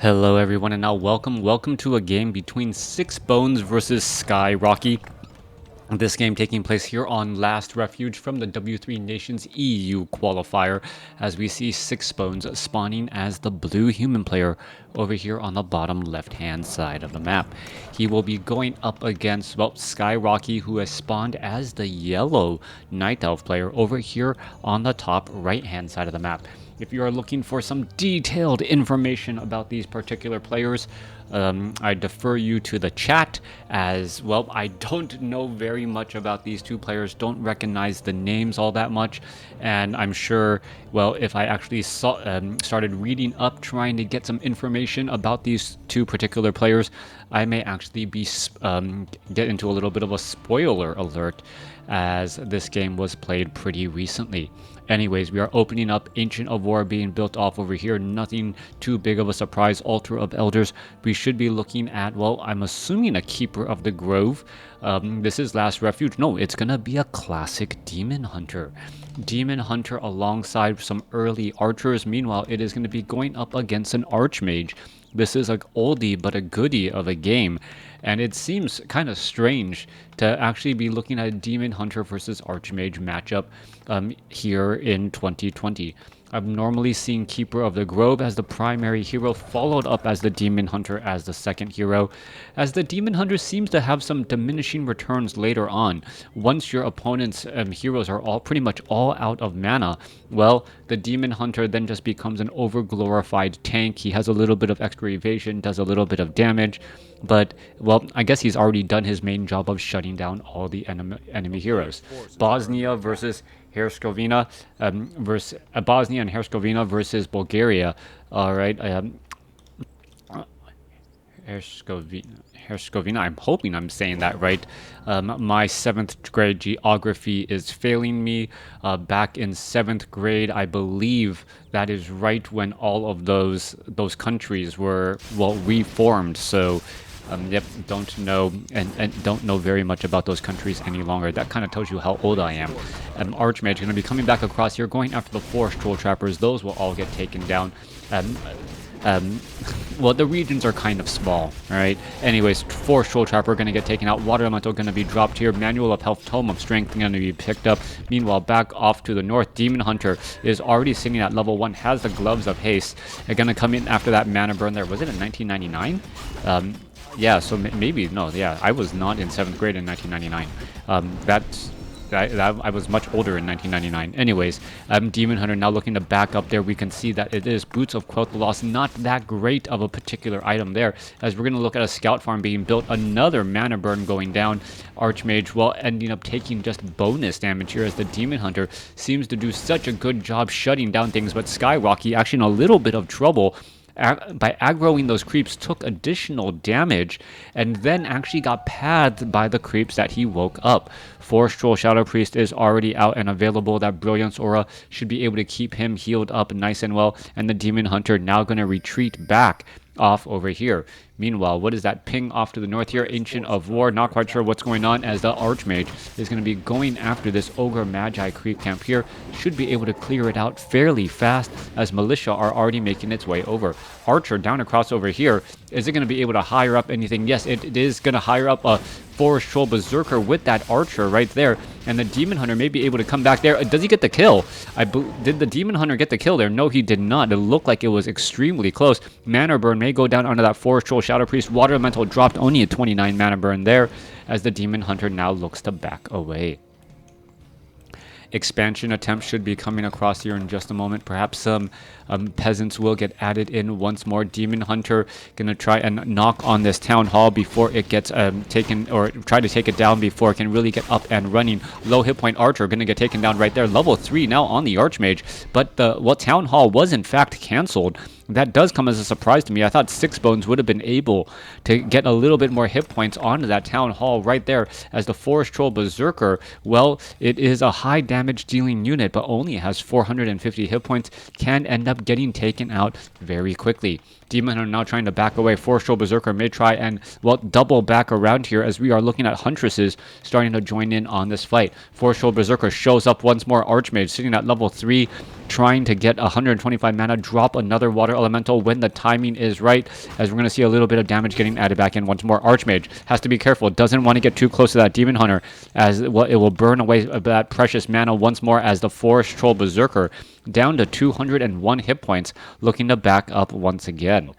Hello everyone, and now welcome to a game between Sixb0Nes versus SkyRocky. This game taking place here on Last Refuge from the W3 Nations EU Qualifier, as we see Sixb0Nes spawning as the blue human player over here on the bottom left hand side of the map. He will be going up against, well, SkyRocky, who has spawned as the yellow Night Elf player over here on the top right hand side of the map. If you are looking for some detailed information about these particular players, I defer you to the chat, as well. I don't know very much about these two players, don't recognize the names all that much, and I'm sure, well, if I actually started reading up trying to get some information about these two particular players, I may actually be get into a little bit of a spoiler alert, as this game was played pretty recently. Anyways, we are opening up Ancient of War being built off over here. Nothing too big of a surprise. Altar of Elders. We should be looking at, well, I'm assuming a Keeper of the Grove. This is Last Refuge. No, it's going to be a classic Demon Hunter. Demon Hunter alongside some early archers. Meanwhile, it is going to be going up against an Archmage. This is an oldie but a goodie of a game, and it seems kind of strange to actually be looking at a Demon Hunter versus Archmage matchup here in 2020. I've normally seen Keeper of the Grove as the primary hero, followed up as the Demon Hunter as the second hero, as the Demon Hunter seems to have some diminishing returns later on. Once your opponent's heroes are all pretty much all out of mana, well, the Demon Hunter then just becomes an overglorified tank. He has a little bit of extra evasion, does a little bit of damage, but, well, I guess he's already done his main job of shutting down all the enemy heroes. Bosnia versus Herzegovina, versus Bosnia and Herzegovina versus Bulgaria. All right, Herzegovina. I'm hoping I'm saying that right. My 7th grade geography is failing me. Back in 7th grade, I believe that is right when all of those countries were, well, reformed. So. Yep, don't know and don't know very much about those countries any longer. That kind of tells you how old I am. Archmage going to be coming back across here, going after the Forest Troll Trappers. Those will all get taken down. Well, the regions are kind of small, alright? Anyways, Forest Troll Trapper going to get taken out. Water Elemental going to be dropped here. Manual of Health, Tome of Strength going to be picked up. Meanwhile, back off to the north, Demon Hunter is already sitting at level 1, has the Gloves of Haste. They're going to come in after that mana burn there. Was it in 1999? Yeah, so maybe, no, yeah, I was not in 7th grade in 1999. I was much older in 1999. Anyways, Demon Hunter now looking to back up there. We can see that it is Boots of Quelt the Lost. Not that great of a particular item there, as we're going to look at a Scout Farm being built. Another mana burn going down. Archmage, well, ending up taking just bonus damage here, as the Demon Hunter seems to do such a good job shutting down things, but SkyRocky actually in a little bit of trouble. By aggroing those creeps, took additional damage, and then actually got pathed by the creeps that he woke up. Forest Troll Shadow Priest is already out and available. That Brilliance Aura should be able to keep him healed up nice and well, and the Demon Hunter now going to retreat back off over here. Meanwhile, what is that ping off to the north here? Ancient of War, not quite sure what's going on, as the Archmage is going to be going after this Ogre Magi creep camp here. Should be able to clear it out fairly fast, as Militia are already making its way over. Archer down across over here. Is it going to be able to hire up anything? Yes, it is going to hire up a Forest Troll Berserker with that Archer right there, and the Demon Hunter may be able to come back there. Does he get the kill? Did the Demon Hunter get the kill there? No, he did not. It looked like it was extremely close. Mana burn may go down onto that Forest Troll Shadow Priest. Water Elemental dropped only a 29 mana burn there, as the Demon Hunter now looks to back away. Expansion attempts should be coming across here in just a moment. Perhaps some peasants will get added in once more. Demon Hunter gonna try and knock on this town hall before it gets taken, or try to take it down before it can really get up and running. Low hit point Archer gonna get taken down right there. Level 3 now on the Archmage, but the town hall was in fact cancelled. That does come as a surprise to me. I thought Sixb0Nes would have been able to get a little bit more hit points onto that town hall right there, as the Forest Troll Berserker, well, it is a high damage dealing unit, but only has 450 hit points, can end up getting taken out very quickly. Demon are now trying to back away. Forest Troll Berserker may try and, well, double back around here, as we are looking at Huntresses starting to join in on this fight. Forest Troll Berserker shows up once more. Archmage sitting at level 3, trying to get 125 mana, drop another Water Elemental when the timing is right, as we're going to see a little bit of damage getting added back in once more. Archmage has to be careful, doesn't want to get too close to that Demon Hunter, as it will burn away that precious mana once more, as the Forest Troll Berserker down to 201 hit points, looking to back up once again.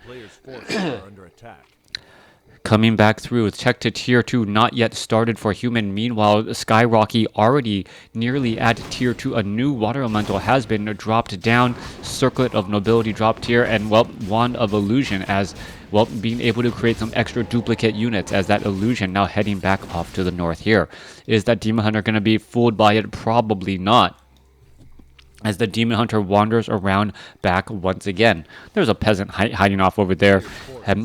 Coming back through, check to tier 2, not yet started for human. Meanwhile, SkyRocky already nearly at tier 2. A new water elemental has been dropped down. Circlet of Nobility dropped here, and well, Wand of Illusion, as well, being able to create some extra duplicate units, as that illusion now heading back off to the north here. Is that Demon Hunter going to be fooled by it? Probably not, as the Demon Hunter wanders around back once again. There's a peasant hiding off over there,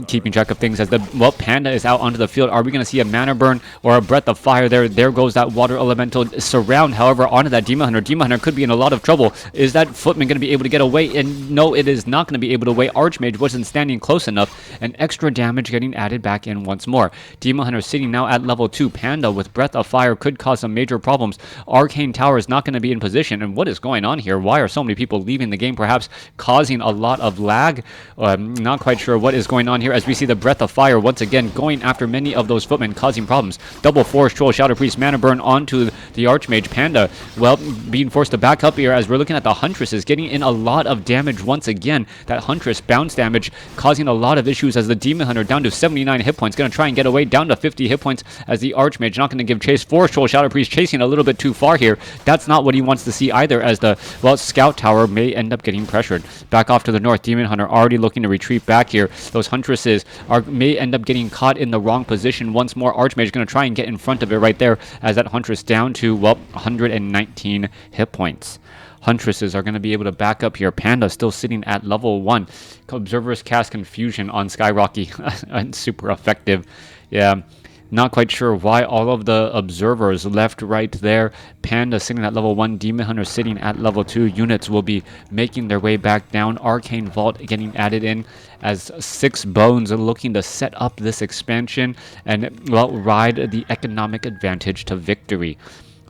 keeping track of things, as the Panda is out onto the field. Are we going to see a mana burn or a breath of fire there? There goes that water elemental surround, however, onto that Demon Hunter. Demon Hunter could be in a lot of trouble. Is that Footman going to be able to get away? And no, it is not going to be able to away. Archmage wasn't standing close enough, and extra damage getting added back in once more. Demon Hunter sitting now at level 2. Panda with breath of fire could cause some major problems. Arcane Tower is not going to be in position, and what is going on here? Why are so many people leaving the game, perhaps causing a lot of lag? I'm not quite sure what is going on here, as we see the breath of fire once again going after many of those footmen, causing problems. Double Forest Troll, Shadow Priest, mana burn onto the Archmage. Panda, well, being forced to back up here, as we're looking at the Huntresses getting in a lot of damage once again. That Huntress bounce damage causing a lot of issues, as the Demon Hunter down to 79 hit points, going to try and get away, down to 50 hit points, as the Archmage not going to give chase. Forest Troll, Shadow Priest chasing a little bit too far here. That's not what he wants to see either, as the, well, Scout Tower may end up getting pressured. Back off to the north, Demon Hunter already looking to retreat back here. Those Huntresses may end up getting caught in the wrong position once more. Archmage going to try and get in front of it right there, as that Huntress down to, well, 119 hit points. Huntresses are going to be able to back up here. Panda still sitting at level 1. Observers cast Confusion on SkyRocky. Super effective. Yeah. Not quite sure why all of the observers left right there. Panda sitting at level 1, Demon Hunter sitting at level 2. Units will be making their way back down. Arcane Vault getting added in, as Sixb0Nes are looking to set up this expansion and, well, ride the economic advantage to victory.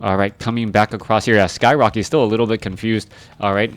All right, coming back across here. SkyRocky is still a little bit confused. All right.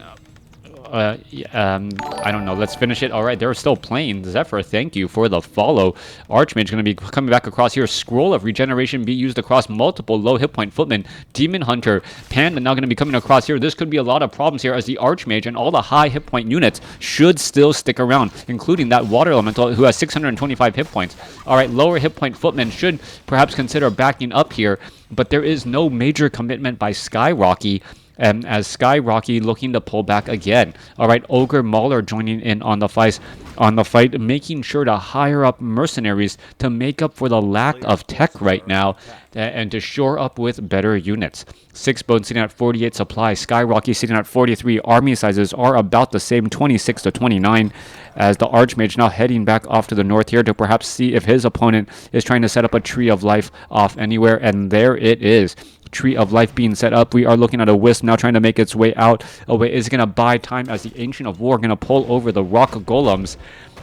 I don't know. Let's finish it. All right, they're still playing. Zephyr, thank you for the follow. Archmage going to be coming back across here. Scroll of Regeneration be used across multiple low hit point footmen. Demon Hunter, Panda now going to be coming across here. This could be a lot of problems here, as the Archmage and all the high hit point units should still stick around, including that Water Elemental who has 625 hit points. All right, lower hit point footmen should perhaps consider backing up here, but there is no major commitment by SkyRocky, as SkyRocky looking to pull back again. All right, Ogre Mauler joining in on the fight, making sure to hire up mercenaries to make up for the lack of tech right now, and to shore up with better units. Sixb0Nes sitting at 48 supply, SkyRocky sitting at 43. Army sizes are about the same, 26 to 29, as the Archmage now heading back off to the north here to perhaps see if his opponent is trying to set up a Tree of Life off anywhere, and there it is. Tree of Life being set up. We are looking at a Wisp now trying to make its way out. Is going to buy time, as the Ancient of War going to pull over the Rock Golems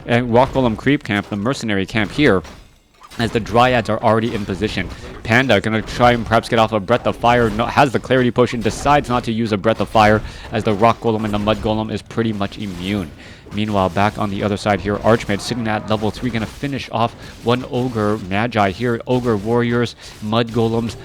and Rock Golem Creep Camp, the mercenary camp here, as the Dryads are already in position. Panda going to try and perhaps get off a Breath of Fire. No, has the Clarity Potion, decides not to use a Breath of Fire, as the Rock Golem and the Mud Golem is pretty much immune. Meanwhile, back on the other side here, Archmage sitting at level 3, going to finish off one Ogre Magi here. Ogre Warriors, Mud Golems,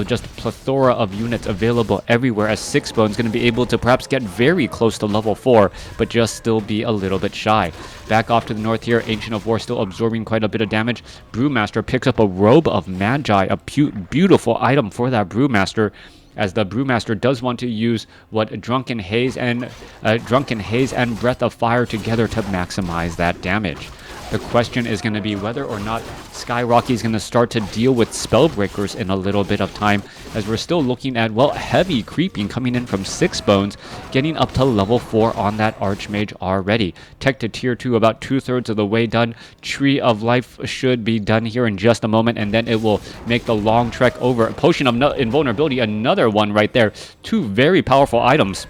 just a plethora of units available everywhere, as Sixb0Nes going to be able to perhaps get very close to level 4, but just still be a little bit shy. Back off to the north here, Ancient of War still absorbing quite a bit of damage. Brewmaster picks up a Robe of Magi, a beautiful item for that Brewmaster, as the Brewmaster does want to use what Drunken Haze and Breath of Fire together to maximize that damage. The question is going to be whether or not SkyRocky is going to start to deal with Spellbreakers in a little bit of time, as we're still looking at, well, heavy creeping coming in from Sixb0Nes, getting up to level 4 on that Archmage already. Tech to tier 2 about 2/3 of the way done. Tree of Life should be done here in just a moment, and then it will make the long trek over. Potion of Invulnerability, another one right there. Two very powerful items.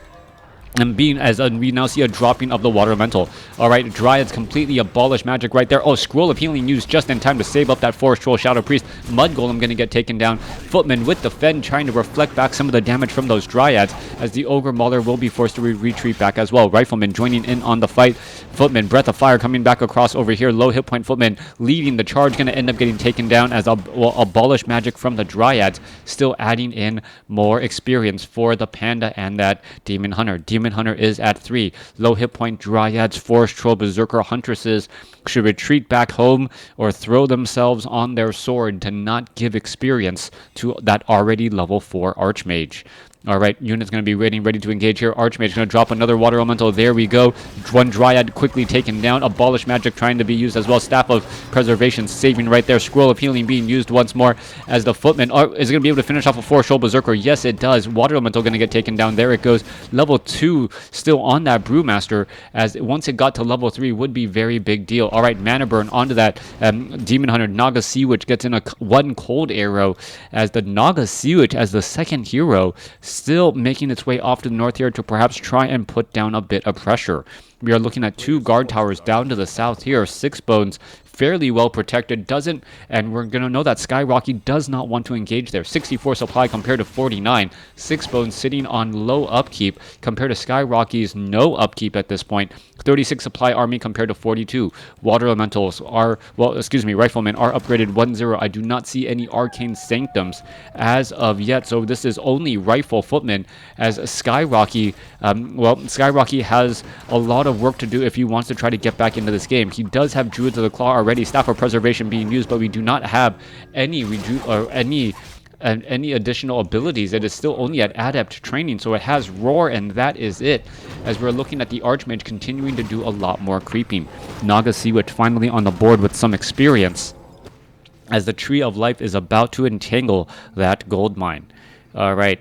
And being as we now see a dropping of the water elemental. All right, Dryads completely abolish magic right there. Oh, Scroll of Healing used just in time to save up that Forest Troll Shadow Priest. Mud Golem going to get taken down. Footman with the Fend trying to reflect back some of the damage from those Dryads, as the Ogre Mauler will be forced to retreat back as well. Rifleman joining in on the fight. Footman, Breath of Fire coming back across over here. Low hit point Footman leading the charge, going to end up getting taken down as abolish magic from the Dryads, still adding in more experience for the Panda and that Demon Hunter. Demon Hunter is at 3. Low hit point Dryads, Forest Troll, Berserker, Huntresses should retreat back home or throw themselves on their sword to not give experience to that already level 4 Archmage. All right, unit's going to be ready to engage here. Archmage going to drop another water elemental. There we go. One Dryad quickly taken down. Abolish magic trying to be used as well. Staff of Preservation saving right there. Scroll of Healing being used once more as the Footman. Is it going to be able to finish off a 4-Shoal Berserker? Yes, it does. Water elemental going to get taken down. There it goes. Level 2 still on that Brewmaster, as once it got to level 3 would be very big deal. All right, Mana Burn onto that Demon Hunter. Naga Sea Witch gets in a 1 cold arrow, as the Naga Sea Witch as the second hero still making its way off to the north here to perhaps try and put down a bit of pressure. We are looking at 2 guard towers down to the south here. Sixb0Nes fairly well protected, and we're going to know that SkyRocky does not want to engage there. 64 supply compared to 49. Sixb0Nes sitting on low upkeep compared to SkyRocky's no upkeep at this point. 36 supply army compared to 42. Water elementals are, riflemen are upgraded 1-0. I do not see any arcane sanctums as of yet, so this is only rifle footmen, as SkyRocky, SkyRocky has a lot of work to do if he wants to try to get back into this game. He does have Druids of the Claw already, Staff of Preservation being used, but we do not have any additional abilities. It is still only at adept training, so it has roar, and that is it, as we're looking at the Archmage continuing to do a lot more creeping. Naga Sea Witch finally on the board with some experience, as the Tree of Life is about to entangle that gold mine. All right,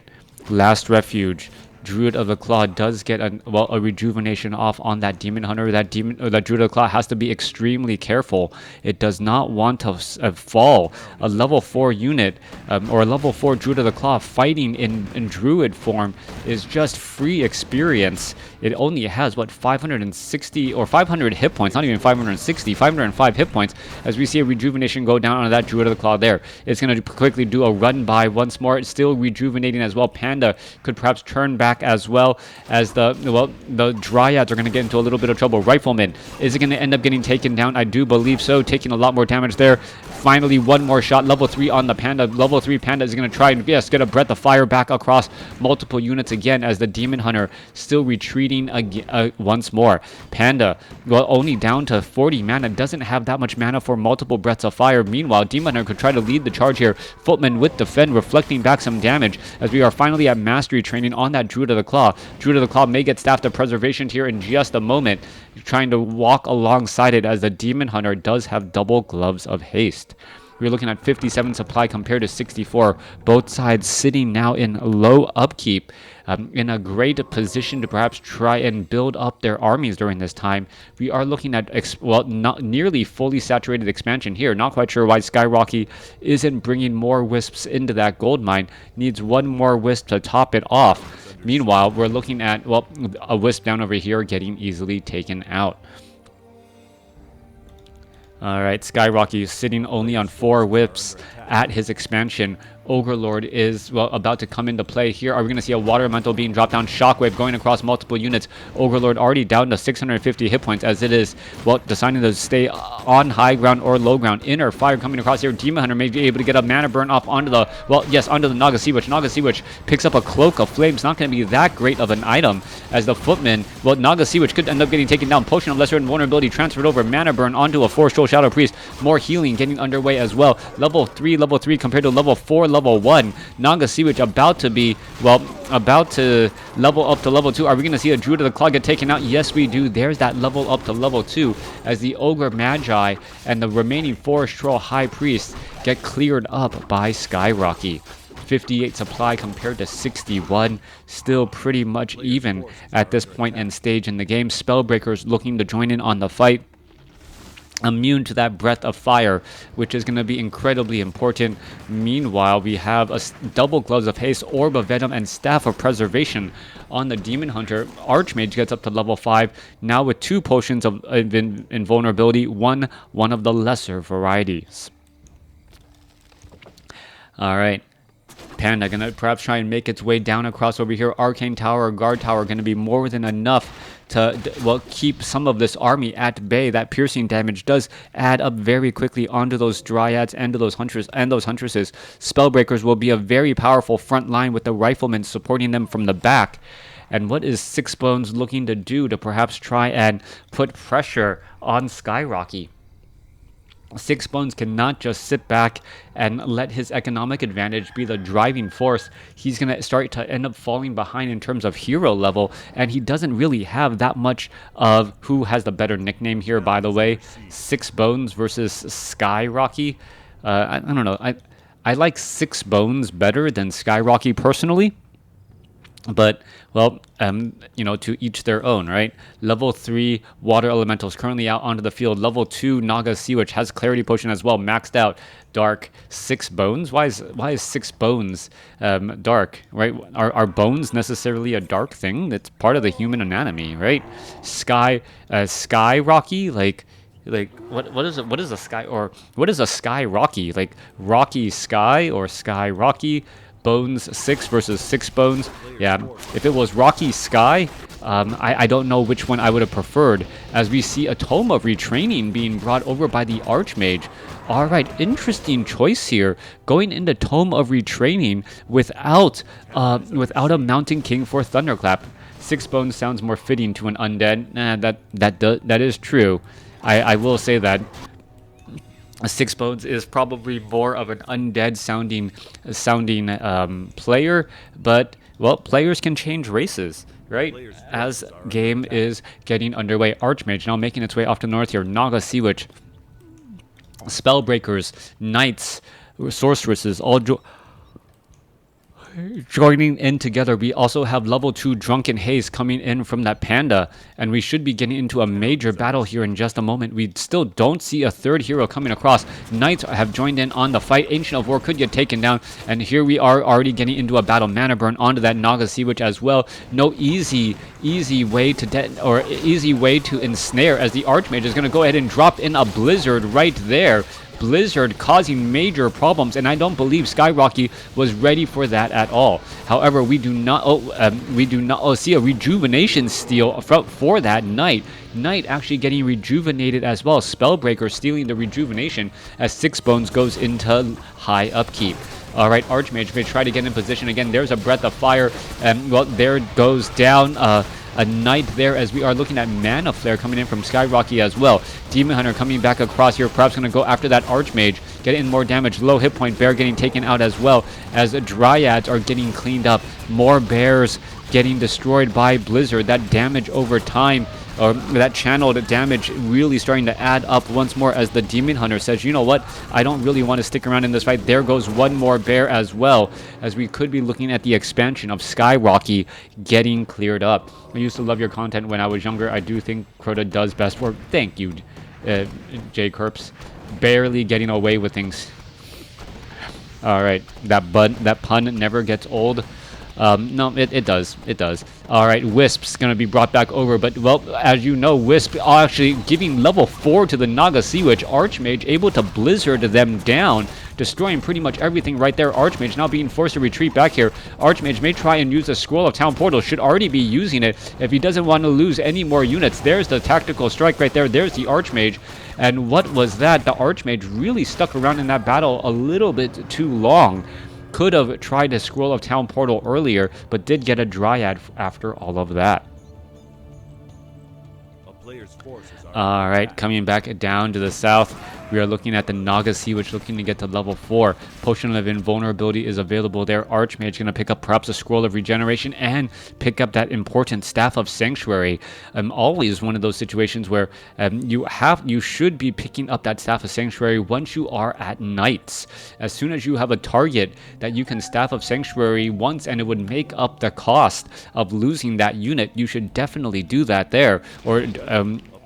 last refuge. Druid of the Claw does get a rejuvenation off on that Demon Hunter. That Druid of the Claw has to be extremely careful. It does not want to fall. A level 4 unit or a level 4 Druid of the Claw fighting in Druid form is just free experience. It only has, 560 or 500 hit points, not even 560, 505 hit points, as we see a rejuvenation go down on that Druid of the Claw there. It's going to quickly do a run by once more. It's still rejuvenating as well. Panda could perhaps turn back as well, as the Dryads are going to get into a little bit of trouble. Rifleman, is it going to end up getting taken down? I do believe so, taking a lot more damage there. Finally, one more shot. Level 3 on the Panda. Level 3 Panda is going to try and, yes, get a Breath of Fire back across multiple units again, as the Demon Hunter still retreating again, once more. Panda, only down to 40 mana, doesn't have that much mana for multiple Breaths of Fire. Meanwhile, Demon Hunter could try to lead the charge here. Footman with Defend, reflecting back some damage, as we are finally at Mastery training on that Druid of the Claw. Druid of the Claw may get Staff of Preservation here in just a moment, trying to walk alongside it, as the Demon Hunter does have double Gloves of Haste. We're looking at 57 supply compared to 64. Both sides sitting now in low upkeep, in a great position to perhaps try and build up their armies during this time. We are looking at, not nearly fully saturated expansion here. Not quite sure why SkyRocky isn't bringing more Wisps into that gold mine. Needs one more Wisp to top it off. Meanwhile, we're looking at, a Wisp down over here getting easily taken out. All right, SkyRocky is sitting only on 4 whips at his expansion. Ogre Lord is, about to come into play here. Are we going to see a Water Elemental being dropped down? Shockwave going across multiple units. Ogre Lord already down to 650 hit points, as it is, deciding to stay on high ground or low ground. Inner Fire coming across here. Demon Hunter may be able to get a Mana Burn off onto the, onto the Naga Sea Witch. Naga Sea Witch picks up a Cloak of Flames. Not going to be that great of an item, as the Footman, Naga Sea Witch could end up getting taken down. Potion of Lesser Invulnerability transferred over. Mana Burn onto a 4-Shoal Shadow Priest. More healing getting underway as well. Level 3 compared to level 4, level 1. Naga Sea Witch about to be, about to level up to level 2. Are we going to see a Druid of the Claw get taken out? Yes, we do. There's that level up to level 2, as the Ogre Magi and the remaining Forest Troll High Priest get cleared up by SkyRocky. 58 supply compared to 61. Still pretty much even at this point and stage in the game. Spellbreakers looking to join in on the fight. immune to that breath of fire, which is going to be incredibly important. Meanwhile, we have a double gloves of haste, orb of venom, and staff of preservation on the demon hunter. Archmage gets up to level 5 now with 2 potions of invulnerability, one of the lesser varieties. All right. Panda gonna perhaps try and make its way down across over here. Arcane Tower or Guard Tower gonna be more than enough to, well, keep some of this army at bay. That piercing damage does add up very quickly onto those dryads and to those hunters and those huntresses. Spellbreakers will be a very powerful front line with the riflemen supporting them from the back. And what is Sixb0Nes looking to do to perhaps try and put pressure on SkyRocky? Sixb0Nes cannot just sit back and let his economic advantage be the driving force. He's going to start to end up falling behind in terms of hero level, and he doesn't really have that much of who has the better nickname here, by the way. Sixb0Nes versus SkyRocky. I don't know. I like Sixb0Nes better than SkyRocky personally. But, well, you know, to each their own, right? Level 3 Water Elementals currently out onto the field. Level 2 Naga Sea, which has Clarity Potion as well, maxed out. Dark Sixb0Nes. Why is Sixb0Nes dark, right? Are bones necessarily a dark thing? It's part of the human anatomy, right? SkyRocky, like what is a sky, or what is a SkyRocky? Like Rocky Sky or SkyRocky? Bones 6 versus Sixb0Nes. Yeah, if it was Rocky Sky, I don't know which one I would have preferred, as we see a Tome of Retraining being brought over by the Archmage. All right, interesting choice here, going into Tome of Retraining without a Mountain King for Thunderclap. Sixb0Nes sounds more fitting to an undead. That is true. I will say that. Sixb0Nes is probably more of an undead sounding player, but, well, players can change races, right? As game is getting underway. Archmage now making its way off to the north here. Naga Sea Witch, Spellbreakers, Knights, Sorceresses, all joining in together. We also have level 2 Drunken Haze coming in from that Panda, and we should be getting into a major battle here in just a moment. We still don't see a third hero coming across. Knights have joined in on the fight. Ancient of War could get taken down, and here we are already getting into a battle. Mana Burn onto that Naga Sea Witch as well. No easy way to ensnare, as the Archmage is going to go ahead and drop in a Blizzard right there. Blizzard causing major problems, and I don't believe SkyRocky was ready for that at all. However, we do not see a rejuvenation steal for that Knight. Knight actually getting rejuvenated as well. Spellbreaker stealing the rejuvenation as Sixb0Nes goes into high upkeep. All right, Archmage may try to get in position again. There's a Breath of Fire, and, well, there goes down a Knight there, as we are looking at Mana Flare coming in from SkyRocky as well. Demon Hunter coming back across here, perhaps going to go after that Archmage, get in more damage. Low hit point, Bear getting taken out as well, as Dryads are getting cleaned up. More Bears getting destroyed by Blizzard. That damage over time, or that channeled damage, really starting to add up once more, as the Demon Hunter says, you know what, I don't really want to stick around in this fight. There goes one more Bear as well, as we could be looking at the expansion of SkyRocky getting cleared up. I used to love your content when I was younger. I do think Crota does best work. Thank you, J. Kerps. Barely getting away with things. All right, that pun never gets old. No, it does. It does. All right, Wisp's going to be brought back over. But, well, as you know, Wisp actually giving level 4 to the Naga Sea Witch. Archmage able to Blizzard them down, destroying pretty much everything right there. Archmage now being forced to retreat back here. Archmage may try and use the Scroll of Town Portal. Should already be using it if he doesn't want to lose any more units. There's the tactical strike right there. There's the Archmage. And what was that? The Archmage really stuck around in that battle a little bit too long. Could have tried a Scroll of Town Portal earlier, but did get a Dryad after all of that. All right, coming back down to the south, we are looking at the Naga Sea Witch, looking to get to level 4. Potion of Invulnerability is available there. Archmage going to pick up perhaps a Scroll of Regeneration and pick up that important Staff of Sanctuary. Always one of those situations where you should be picking up that Staff of Sanctuary once you are at Knights. As soon as you have a target that you can Staff of Sanctuary once, and it would make up the cost of losing that unit, you should definitely do that there.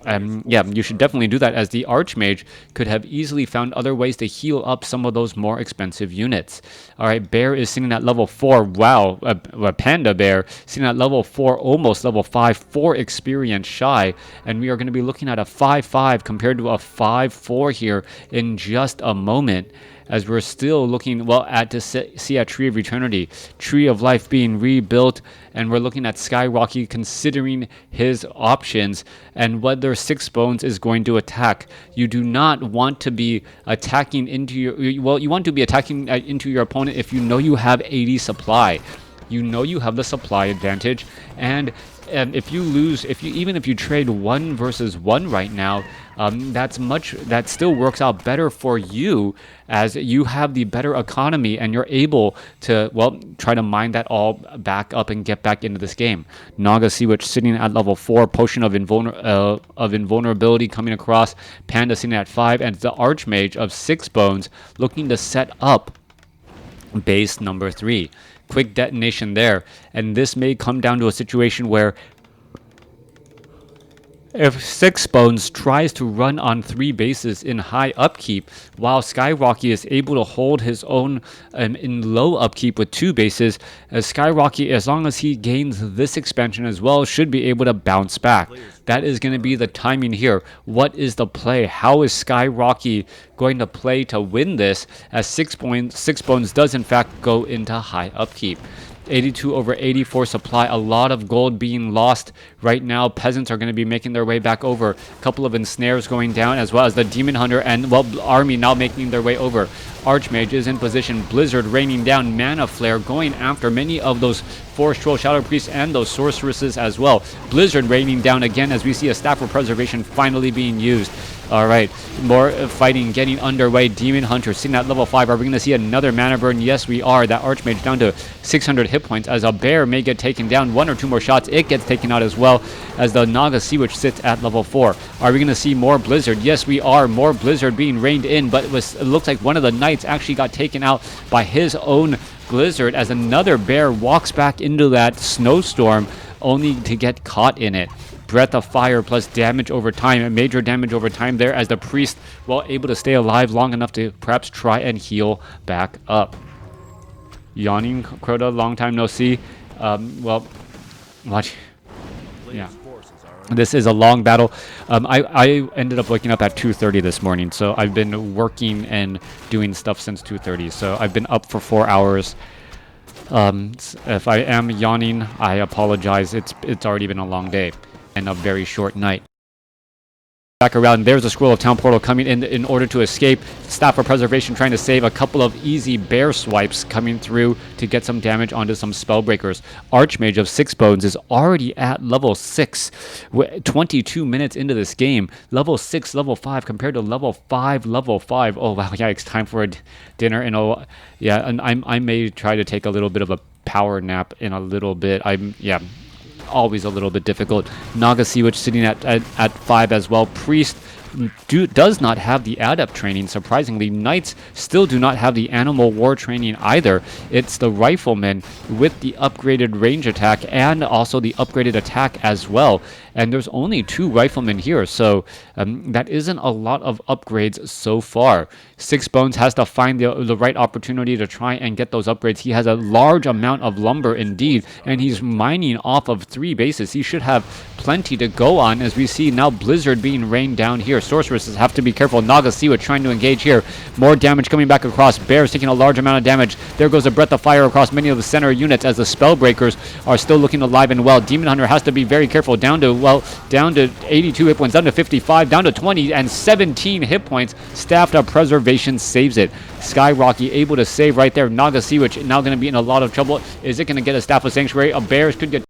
yeah, you should definitely do that, as the Archmage could have easily found other ways to heal up some of those more expensive units. All right, Bear is sitting at level 4. Wow, a Panda Bear sitting at level 4, almost level 5, 4 experience shy, and we are going to be looking at a 5-5 compared to a 5-4 here in just a moment, as we're still looking, well, to see a Tree of Eternity, Tree of Life being rebuilt, and we're looking at SkyRocky considering his options and whether Sixb0Nes is going to attack. You do not want to be attacking into your, well, you want to be attacking into your opponent if you know you have 80 supply. You know you have the supply advantage, and if you lose, even if you trade 1 versus 1 right now, that still works out better for you, as you have the better economy and you're able to, well, try to mine that all back up and get back into this game. Naga Seawitch sitting at level 4, Potion of Invulnerability coming across, Panda sitting at 5, and the Archmage of Sixb0Nes looking to set up base number 3. Quick detonation there, and this may come down to a situation where if Sixb0Nes tries to run on 3 bases in high upkeep, while SkyRocky is able to hold his own in low upkeep with 2 bases, as SkyRocky, as long as he gains this expansion as well, should be able to bounce back. That is going to be the timing here. What is the play? How is SkyRocky going to play to win this, as Sixb0Nes does in fact go into high upkeep? 82 over 84 supply, a lot of gold being lost right now. Peasants are going to be making their way back over. A couple of ensnares going down, as well as the Demon Hunter and, well, army now making their way over. Archmage is in position, Blizzard raining down, Mana Flare going after many of those Forest Troll, Shadow Priests, and those Sorceresses as well. Blizzard raining down again, as we see a Staff of Preservation finally being used. All right, more fighting getting underway. Demon Hunter sitting at level 5. Are we going to see another mana burn? Yes, we are. That Archmage down to 600 hit points, as a Bear may get taken down. 1 or 2 more shots, it gets taken out as well, as the Naga Seawitch sits at level 4. Are we going to see more Blizzard? Yes, we are. More Blizzard being rained in, but it looks like one of the Knights actually got taken out by his own Blizzard, as another Bear walks back into that snowstorm only to get caught in it. Breath of Fire plus damage over time, major damage over time there, as the Priest, well, able to stay alive long enough to perhaps try and heal back up. Yawning Crota, long time no see. Well, watch. Yeah. This is a long battle. I ended up waking up at 2:30 this morning, so I've been working and doing stuff since 2:30. So I've been up for 4 hours. If I am yawning, I apologize. It's already been a long day and a very short night. Back around, there's a Scroll of Town Portal coming in order to escape. Staff of Preservation trying to save a couple of easy bear swipes coming through to get some damage onto some Spellbreakers. Archmage of Sixb0Nes is already at level 6. 22 minutes into this game. Level 6, level 5 compared to level 5, level 5. Oh wow, yeah, it's time for a dinner. And yeah, and I may try to take a little bit of a power nap in a little bit. Yeah, always a little bit difficult. Naga Seawitch sitting at 5 as well. Priest does not have the adept training, surprisingly. Knights still do not have the animal war training either. It's the riflemen with the upgraded range attack and also the upgraded attack as well. And there's only 2 riflemen here, so that isn't a lot of upgrades so far. Sixb0Nes has to find the right opportunity to try and get those upgrades. He has a large amount of lumber indeed, and he's mining off of 3 bases. He should have plenty to go on, as we see now Blizzard being rained down here. Sorceresses have to be careful. Naga Seawitch trying to engage here. More damage coming back across. Bears taking a large amount of damage. There goes a Breath of Fire across many of the center units, as the Spellbreakers are still looking alive and well. Demon Hunter has to be very careful. Down to 82 hit points, down to 55, down to 20, and 17 hit points. Staff of Preservation saves it. SkyRocky able to save right there. Naga Seawitch now going to be in a lot of trouble. Is it going to get a Staff of Sanctuary? A Bears could get...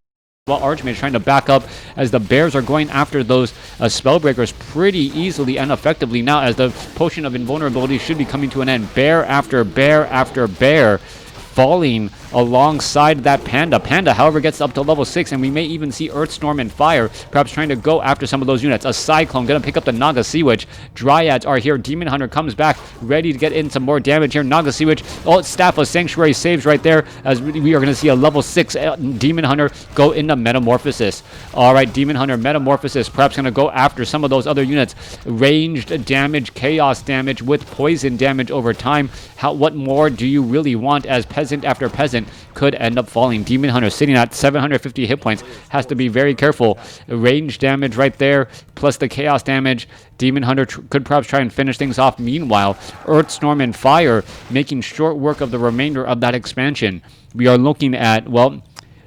Well, Archmage trying to back up, as the Bears are going after those Spellbreakers pretty easily and effectively now, as the Potion of Invulnerability should be coming to an end. Bear after bear after bear falling alongside that Panda. Panda, however, gets up to level 6, and we may even see Earthstorm and Fire perhaps trying to go after some of those units. A Cyclone going to pick up the Naga Sea Witch. Dryads are here. Demon Hunter comes back, ready to get in some more damage here. Naga Sea Witch, Staff of Sanctuary saves right there, as we are going to see a level 6 Demon Hunter go into Metamorphosis. Alright, Demon Hunter, Metamorphosis, perhaps going to go after some of those other units. Ranged damage, chaos damage with poison damage over time. What more do you really want, as peasant after peasant could end up falling? Demon Hunter sitting at 750 hit points, has to be very careful. Range damage right there, plus the chaos damage. Demon Hunter could perhaps try and finish things off. Meanwhile, Earthstorm and Fire making short work of the remainder of that expansion. We are looking at, well,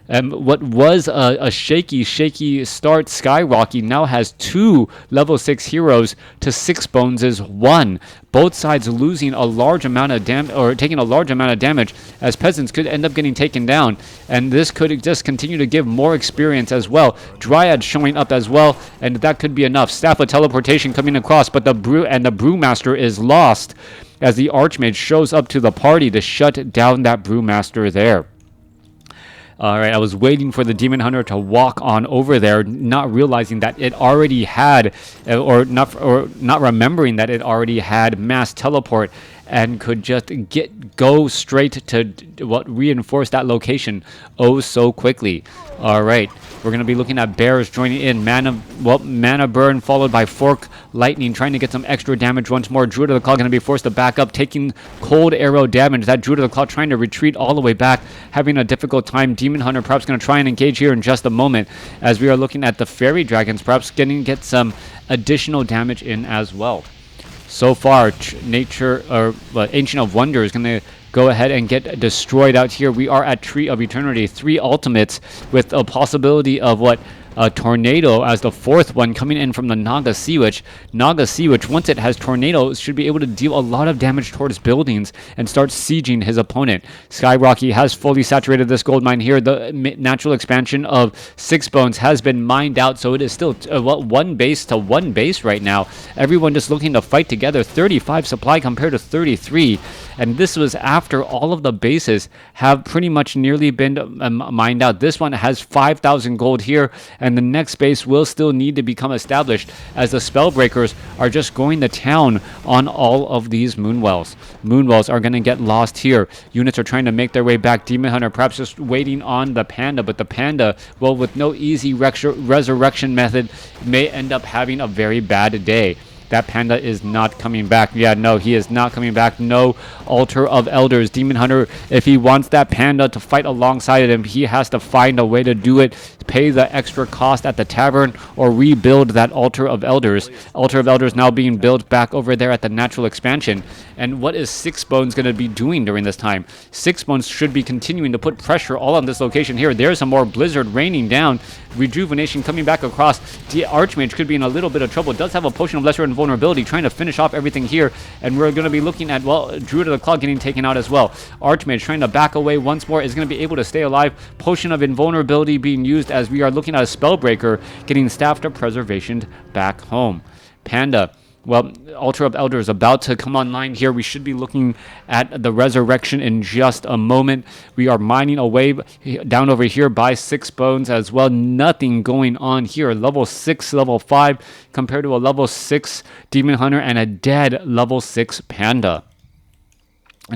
what was a shaky start, SkyRocky now has 2 level 6 heroes to Sixb0Nes' 1. Both sides losing a large amount of damage, or taking a large amount of damage, as peasants could end up getting taken down, and this could just continue to give more experience as well. Dryad showing up as well, and that could be enough. Staff of Teleportation coming across, but the Brewmaster is lost, as the Archmage shows up to the party to shut down that Brewmaster there. Alright, I was waiting for the Demon Hunter to walk on over there, not realizing that it already had, or not remembering that it already had mass teleport, and could just go straight to reinforce that location oh so quickly. Alright, we're going to be looking at Bears joining in. Mana Burn followed by Fork Lightning, trying to get some extra damage once more. Druid of the Claw going to be forced to back up, taking cold arrow damage. That Druid of the Claw trying to retreat all the way back, having a difficult time. Demon Hunter perhaps going to try and engage here in just a moment, as we are looking at the Fairy Dragons perhaps get some additional damage in as well. So far, Ancient of Wonder is going to go ahead and get destroyed out here. We are at Tree of Eternity, 3 ultimates, with a possibility of a Tornado as the 4th one coming in from the Naga Sea Witch. Naga Sea Witch, once it has Tornado, should be able to deal a lot of damage towards buildings and start sieging his opponent. SkyRocky has fully saturated this gold mine here. The natural expansion of Sixb0Nes has been mined out, so it is still 1 base to 1 base right now. Everyone just looking to fight together. 35 supply compared to 33, and this was after all of the bases have pretty much nearly been mined out. This one has 5,000 gold here, and the next base will still need to become established, as the Spellbreakers are just going to town on all of these Moonwells. Moonwells are going to get lost here. Units are trying to make their way back. Demon Hunter perhaps just waiting on the Panda, but the Panda, well, with no easy resurrection method, may end up having a very bad day. That Panda is not coming back. Yeah, no, he is not coming back. No Altar of Elders. Demon Hunter, if he wants that Panda to fight alongside him, he has to find a way to do it. Pay the extra cost at the tavern, or rebuild that Altar of Elders. Altar of Elders now being built back over there at the natural expansion. And what is Sixb0Nes going to be doing during this time? Sixb0Nes should be continuing to put pressure all on this location here. There's some more Blizzard raining down. Rejuvenation coming back across. The Archmage could be in a little bit of trouble. Does have a Potion of Lesser Invulnerability, trying to finish off everything here. And we're going to be looking at, well, Druid of the Claw getting taken out as well. Archmage trying to back away once more, is going to be able to stay alive. Potion of Invulnerability being used, as we are looking at a Spellbreaker getting Staff of Preservation back home. Panda, well, Altar of Elders about to come online here. We should be looking at the Resurrection in just a moment. We are mining away down over here by Sixb0Nes as well. Nothing going on here. Level 6, level 5 compared to a level 6 Demon Hunter and a dead level 6 Panda.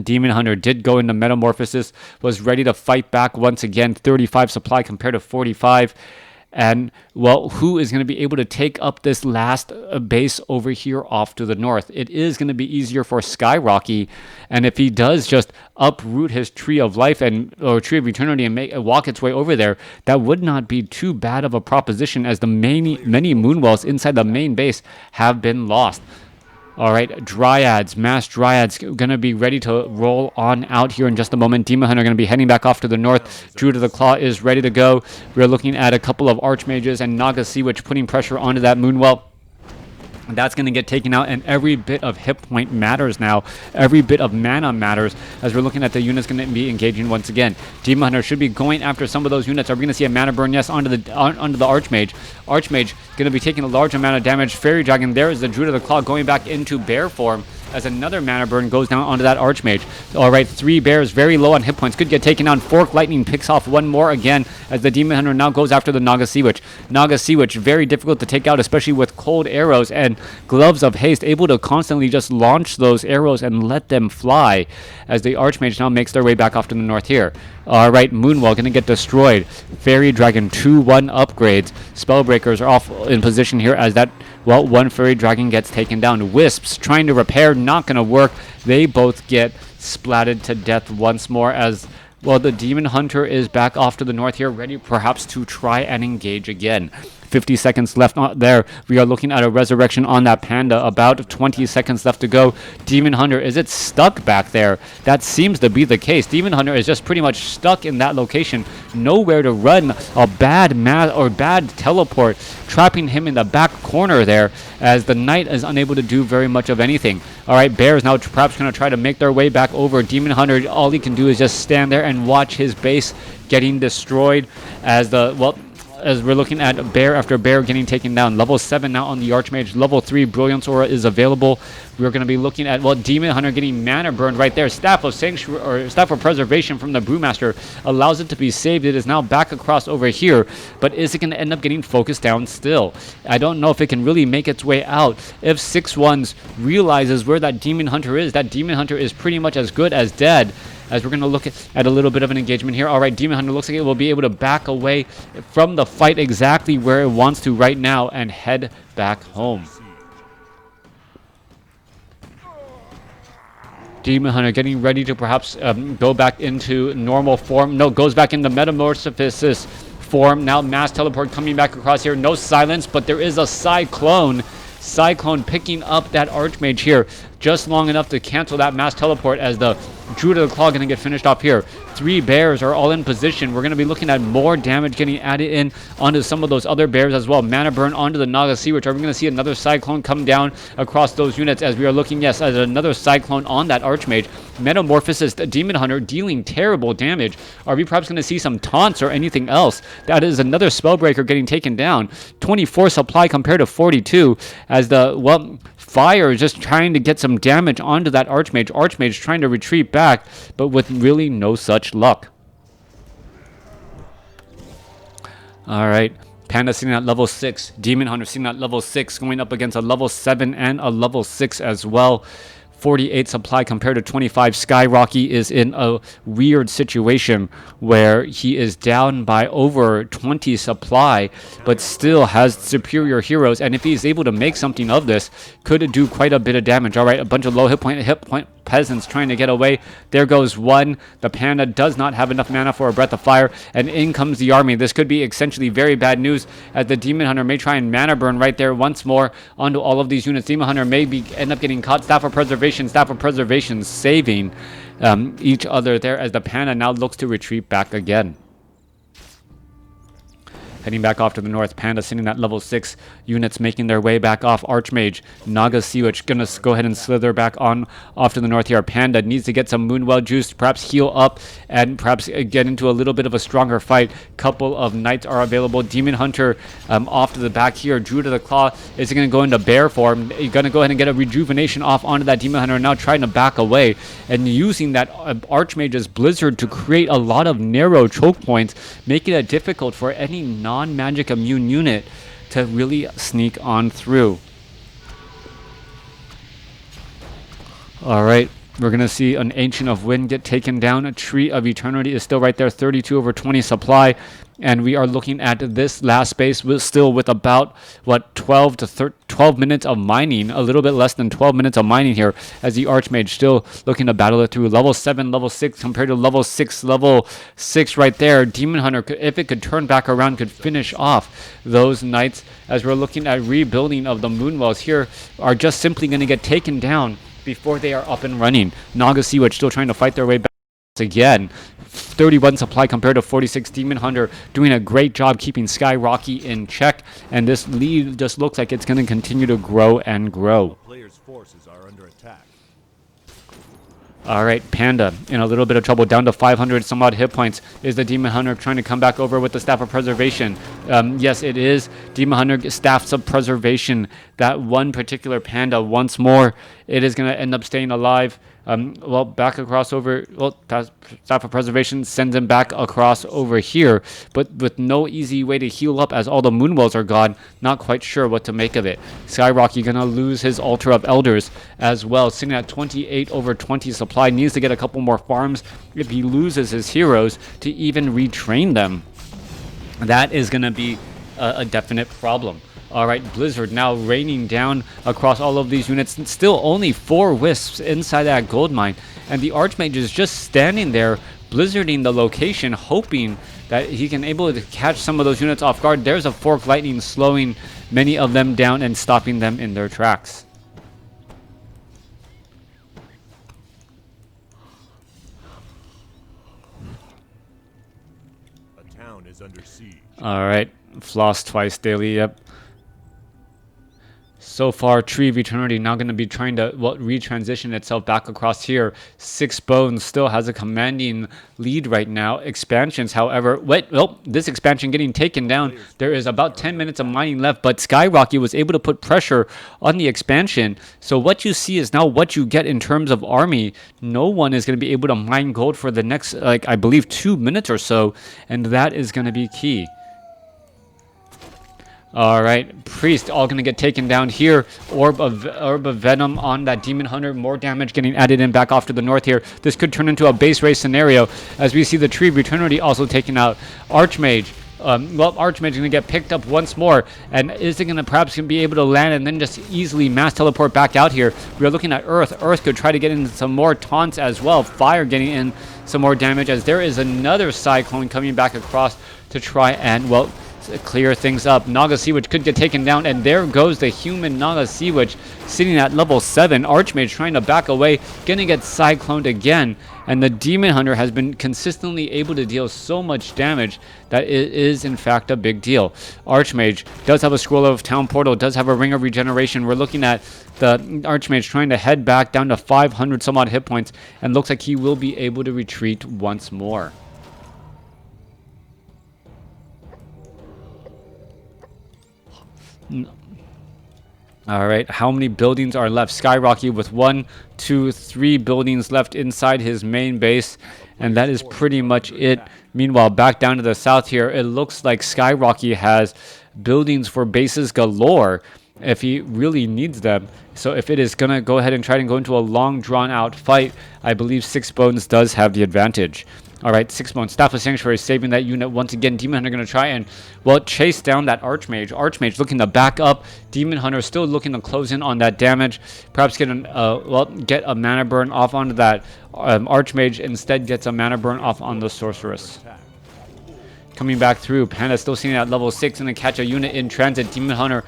Demon Hunter did go into Metamorphosis, was ready to fight back once again. 35 supply compared to 45. And, well, who is going to be able to take up this last base over here off to the north? It is going to be easier for SkyRocky, and if he does just uproot his Tree of Life or Tree of Eternity and walk its way over there, that would not be too bad of a proposition, as the many Moonwells inside the main base have been lost. Alright, Dryads, Mass Dryads, going to be ready to roll on out here in just a moment. Demon Hunter going to be heading back off to the north. Druid of the Claw is ready to go. We're looking at a couple of Archmages and Naga Sea Witch putting pressure onto that Moonwell. That's going to get taken out, and every bit of hit point matters now. Every bit of mana matters, as we're looking at the units going to be engaging once again. Demon Hunter should be going after some of those units. Are we going to see a mana burn? Yes, onto the Archmage. Archmage going to be taking a large amount of damage. Fairy Dragon, there is the Druid of the Claw going back into bear form, as another mana burn goes down onto that Archmage. All right, 3 bears very low on hit points. Could get taken down. Fork Lightning picks off one more again as the Demon Hunter now goes after the Naga Sea Witch. Naga Sea Witch, very difficult to take out, especially with cold arrows and gloves of haste, able to constantly just launch those arrows and let them fly as the Archmage now makes their way back off to the north here. All right, Moonwell going to get destroyed. Fairy Dragon 2-1 upgrades. Spellbreakers are off in position here as that, well, one Fairy Dragon gets taken down. Wisps trying to repair, not going to work. They both get splatted to death once more as, well, the Demon Hunter is back off to the north here, ready perhaps to try and engage again. 50 seconds left there. We are looking at a resurrection on that Panda. About 20 seconds left to go. Demon Hunter, is it stuck back there? That seems to be the case. Demon Hunter is just pretty much stuck in that location. Nowhere to run. A bad bad teleport, trapping him in the back corner there as the Knight is unable to do very much of anything. All right, Bears now perhaps going to try to make their way back over. Demon Hunter, all he can do is just stand there and watch his base getting destroyed as the, well, as we're looking at bear after bear getting taken down. Level 7 now on the Archmage. Level 3 Brilliance Aura is available. We're going to be looking at, well, Demon Hunter getting mana burned right there. Staff of Sanctuary, or Staff of Preservation from the Brewmaster allows it to be saved. It is now back across over here, but is it going to end up getting focused down still? I don't know if it can really make its way out. If Sixb0Nes realizes where that Demon Hunter is, that Demon Hunter is pretty much as good as dead. As we're going to look at a little bit of an engagement here. All right, Demon Hunter looks like it will be able to back away from the fight exactly where it wants to right now and head back home. Demon Hunter getting ready to perhaps go back into normal form. No, goes back into Metamorphosis form. Now Mass Teleport coming back across here. No silence, but there is a Cyclone. Cyclone picking up that Archmage here just long enough to cancel that Mass Teleport as the Druid of the Claw going to get finished off here. 3 bears are all in position. We're going to be looking at more damage getting added in onto some of those other bears as well. Mana burn onto the Naga Sea Witch. Are we going to see another Cyclone come down across those units as we are looking, yes, at another Cyclone on that Archmage. Metamorphosis, Demon Hunter dealing terrible damage. Are we perhaps going to see some taunts or anything else? That is another Spellbreaker getting taken down. 24 supply compared to 42 as the, well, Fire is just trying to get some damage onto that Archmage. Archmage trying to retreat back, but with really no such luck. All right. Panda sitting at level 6. Demon Hunter sitting at level 6, going up against a level 7 and a level 6 as well. 48 supply compared to 25. SkyRocky is in a weird situation where he is down by over 20 supply, but still has superior heroes. And if he's able to make something of this, could do quite a bit of damage. All right, a bunch of low hit point peasants trying to get away. There goes one. The Panda does not have enough mana for a Breath of Fire, and in comes the army. This could be essentially very bad news as the Demon Hunter may try and mana burn right there once more onto all of these units. Demon Hunter may end up getting caught. Staff of Preservation saving each other there as the Panda now looks to retreat back again. Heading back off to the north, Panda sitting at level 6. Units making their way back off. Archmage, Naga Sea Witch gonna go ahead and slither back on off to the north here. Panda needs to get some Moonwell juice, perhaps heal up, and perhaps get into a little bit of a stronger fight. Couple of Knights are available. Demon Hunter off to the back here. Druid of the Claw is gonna go into bear form. He's gonna go ahead and get a rejuvenation off onto that Demon Hunter, now trying to back away and using that Archmage's Blizzard to create a lot of narrow choke points, making it difficult for any non-magic immune unit to really sneak on through. All right, we're going to see an Ancient of Wind get taken down. A Tree of Eternity is still right there, 32 over 20 supply. And we are looking at this last space still with about, what, 12 minutes of mining, a little bit less than 12 minutes of mining here, as the Archmage still looking to battle it through. Level 7, level 6 compared to level 6 right there. Demon Hunter, if it could turn back around, could finish off those Knights. As we're looking at rebuilding of the Moonwells here, are just simply going to get taken down before they are up and running. Naga Sea Witch still trying to fight their way back again. 31 supply compared to 46. Demon Hunter doing a great job keeping SkyRocky in check, and this lead just looks like it's going to continue to grow and grow. Players' forces are under attack. All right, Panda in a little bit of trouble, down to 500 some odd hit points. Is the Demon Hunter trying to come back over with the Staff of Preservation? Yes, it is. Demon Hunter Staffs of Preservation. That one particular Panda, once more, it is going to end up staying alive. Well, back across over, well, Staff of Preservation sends him back across over here, but with no easy way to heal up as all the Moonwells are gone. Not quite sure what to make of it. SkyRocky gonna lose his Altar of Elders as well, sitting at 28 over 20 supply. Needs to get a couple more farms if he loses his heroes to even retrain them. That is gonna be a definite problem. All right, Blizzard now raining down across all of these units. Still only 4 Wisps inside that gold mine. And the Archmage is just standing there, blizzarding the location, hoping that he can able to catch some of those units off guard. There's a Fork Lightning slowing many of them down and stopping them in their tracks. A town is under siege. All right, floss twice daily, yep. So far, Tree of Eternity now going to be trying to retransition itself back across here. Sixb0Nes still has a commanding lead right now. Expansions, however, this expansion getting taken down. There is about 10 minutes of mining left, but SkyRocky was able to put pressure on the expansion. So what you see is now what you get in terms of army. No one is going to be able to mine gold for the next, I believe, 2 minutes or so, and that is going to be key. All right, Priest all going to get taken down here. Orb of Venom on that Demon Hunter. More damage getting added in back off to the north here. This could turn into a base race scenario as we see the Tree of Eternity also taking out Archmage. Archmage is going to get picked up once more. And is it going to perhaps be able to land and then just easily mass teleport back out here? We are looking at Earth. Earth could try to get in some more taunts as well. Fire getting in some more damage as there is another Cyclone coming back across to try and, clear things up. Naga Sea Witch could get taken down, and there goes the human Naga Sea Witch sitting at level 7. Archmage trying to back away, gonna get cycloned again, and the Demon Hunter has been consistently able to deal so much damage that it is in fact a big deal. Archmage does have a Scroll of Town Portal, does have a Ring of Regeneration. We're looking at the Archmage trying to head back down to 500 some odd hit points, and looks like he will be able to retreat once more. All right, how many buildings are left? SkyRocky with 1, 2, 3 buildings left inside his main base, and that is pretty much it. Meanwhile, back down to the south here, it looks like SkyRocky has buildings for bases galore if he really needs them. So if it is going to go ahead and try to go into a long drawn-out fight, I believe Sixb0Nes does have the advantage. All right, Sixb0Nes, Staff of Sanctuary, saving that unit once again. Demon Hunter going to try and, chase down that Archmage. Archmage looking to back up. Demon Hunter still looking to close in on that damage. Perhaps get get a mana burn off onto that Archmage. Instead, gets a mana burn off on the Sorceress. Coming back through, Panda still sitting at level 6 and then catch a unit in transit. Demon Hunter,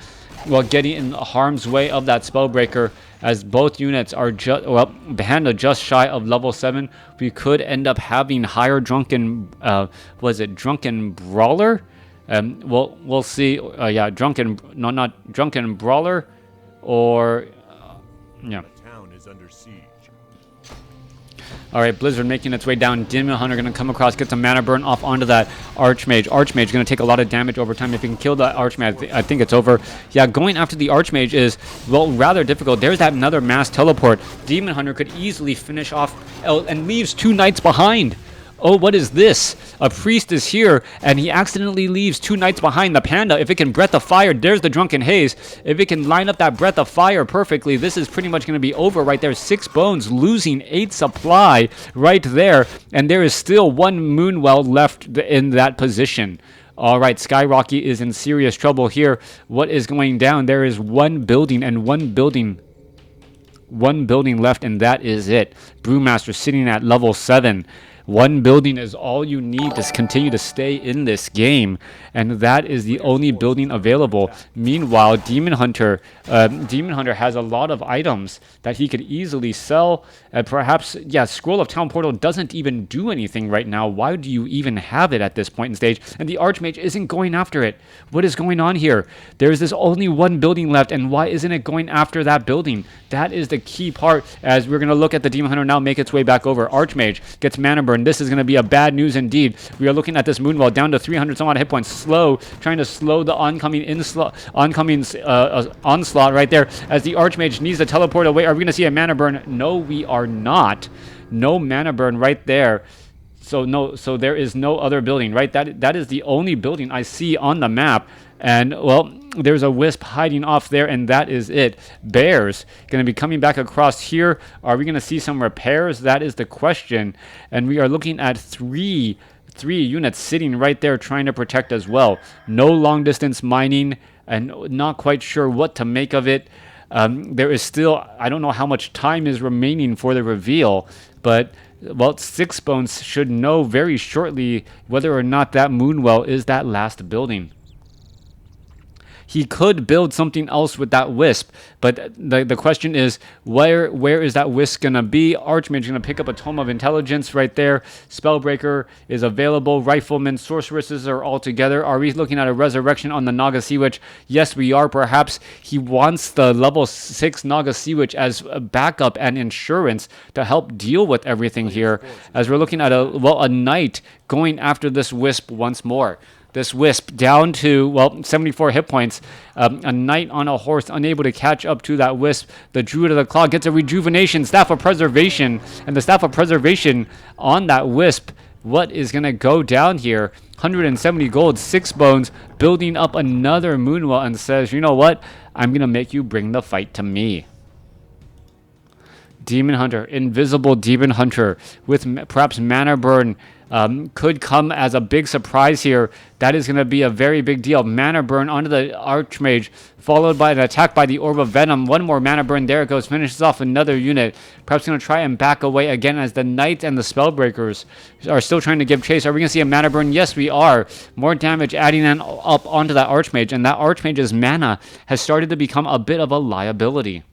getting in harm's way of that Spellbreaker. As both units are Panda just shy of level 7, we could end up having higher Drunken, Drunken Brawler? We'll see. Not Drunken Brawler, or yeah. The town is under siege. All right, Blizzard making its way down. Demon Hunter going to come across, get some mana burn off onto that Archmage. Archmage going to take a lot of damage over time. If he can kill the Archmage, I think it's over. Yeah, going after the Archmage is, rather difficult. There's that another mass teleport. Demon Hunter could easily finish off and leaves 2 knights behind. Oh, what is this? A priest is here, and he accidentally leaves 2 knights behind. The Panda, if it can Breath of Fire, there's the Drunken Haze. If it can line up that Breath of Fire perfectly, this is pretty much going to be over right there. Sixb0Nes losing 8 supply right there, and there is still 1 Moonwell left in that position. All right, SkyRocky is in serious trouble here. What is going down? There is 1 building and 1 building left, and that is it. Brewmaster sitting at level 7. One building is all you need to continue to stay in this game, and that is the only building available. Meanwhile, Demon Hunter has a lot of items that he could easily sell. Perhaps, yeah, Scroll of Town Portal doesn't even do anything right now. Why do you even have it at this point in stage? And the Archmage isn't going after it. What is going on here? There's this only one building left, and why isn't it going after that building? That is the key part, as we're going to look at the Demon Hunter now make its way back over. Archmage gets mana burn. This is going to be a bad news indeed. We are looking at this Moonwell down to 300 some odd hit points. Slow, trying to slow the oncoming onslaught right there, as the Archmage needs to teleport away. Are we going to see a mana burn? No, we are not. No mana burn right there. So there is no other building, right? That is the only building I see on the map. And, well, there's a Wisp hiding off there, and that is it. Bears going to be coming back across here. Are we going to see some repairs? That is the question. And we are looking at three units sitting right there trying to protect as well. No long-distance mining, and not quite sure what to make of it. There is still, I don't know how much time is remaining for the reveal, but, well, Sixb0Nes should know very shortly whether or not that Moonwell is that last building. He could build something else with that Wisp, but the question is, where is that Wisp going to be? Archmage going to pick up a Tome of Intelligence right there. Spellbreaker is available. Riflemen, Sorceresses are all together. Are we looking at a Resurrection on the Naga Sea Witch? Yes, we are. Perhaps he wants the level 6 Naga Sea Witch as a backup and insurance to help deal with everything here, as we're looking at a Knight going after this Wisp once more. This Wisp down to, well, 74 hit points. A Knight on a horse unable to catch up to that Wisp. The Druid of the Claw gets a Rejuvenation, Staff of Preservation, and the Staff of Preservation on that Wisp. What is going to go down here? 170 gold, Sixb0Nes building up another Moonwell and says, you know what? I'm going to make you bring the fight to me. Demon Hunter, Invisible Demon Hunter with perhaps mana burn. Could come as a big surprise here. That is going to be a very big deal. Mana burn onto the Archmage, followed by an attack by the Orb of Venom. One more mana burn. There it goes. Finishes off another unit. Perhaps going to try and back away again, as the Knights and the Spellbreakers are still trying to give chase. Are we going to see a mana burn? Yes, we are. More damage adding up onto that Archmage, and that Archmage's mana has started to become a bit of a liability.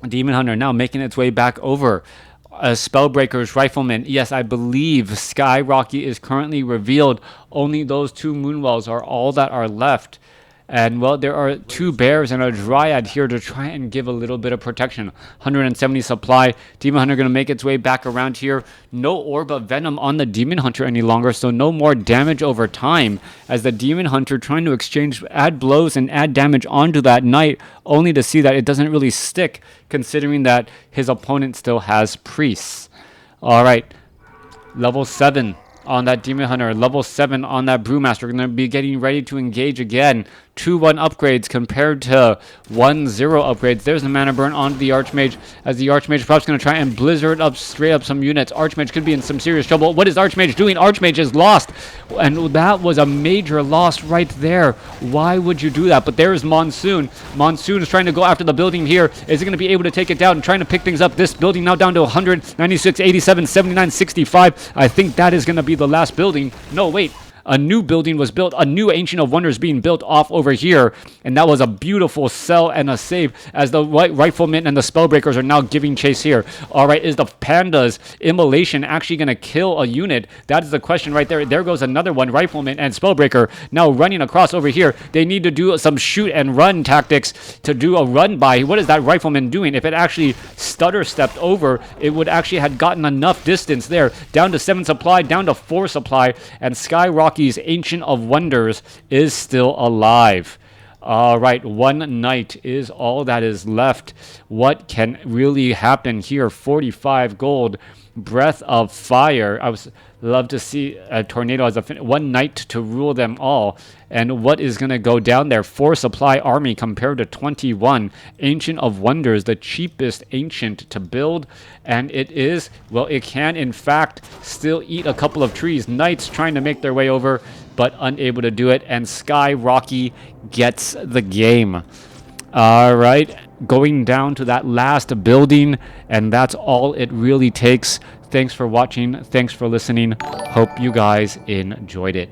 Demon Hunter now making its way back over. Spellbreakers, Riflemen. Yes, I believe SkyRocky is currently revealed. Only those two Moonwells are all that are left. And, well, there are two Bears and a Dryad here to try and give a little bit of protection. 170 supply. Demon Hunter going to make its way back around here. No Orb of Venom on the Demon Hunter any longer, so no more damage over time, as the Demon Hunter trying to add blows and add damage onto that Knight, only to see that it doesn't really stick, considering that his opponent still has Priests. All right, level 7 on that Demon Hunter, level 7 on that Brewmaster. We're going to be getting ready to engage again. 2-1 upgrades compared to 1-0 upgrades. There's the mana burn onto the Archmage, as the Archmage perhaps going to try and blizzard up straight up some units. Archmage could be in some serious trouble. What is Archmage doing? Archmage is lost, and that was a major loss right there. Why would you do that? But there's Monsoon. Monsoon is trying to go after the building here. Is he going to be able to take it down and trying to pick things up? This building now down to 100, 96, 87, 79, 65. I think that is going to be the last building. No, wait. A new building was built, a new Ancient of Wonders being built off over here, and that was a beautiful sell and a save, as the Riflemen and the Spellbreakers are now giving chase here. All right, is the Panda's Immolation actually going to kill a unit? That is the question right there. There goes another one, Rifleman and Spellbreaker now running across over here. They need to do some shoot and run tactics to do a run by. What is that Rifleman doing? If it actually stutter stepped over, it would actually have gotten enough distance there. Down to 7 supply, down to 4 supply, and SkyRocky's Ancient of Wonders is still alive. All right, one Knight is all that is left. What can really happen here? 45 gold. Breath of Fire. I would love to see a Tornado as a one Knight to rule them all. And what is going to go down there? 4 supply army compared to 21. Ancient of Wonders, the cheapest ancient to build. And it is, well, it can in fact still eat a couple of trees. Knights trying to make their way over, but unable to do it. And SkyRocky gets the game. All right. going down to that last building, and that's all it really takes. Thanks for watching. Thanks for listening. Hope you guys enjoyed it.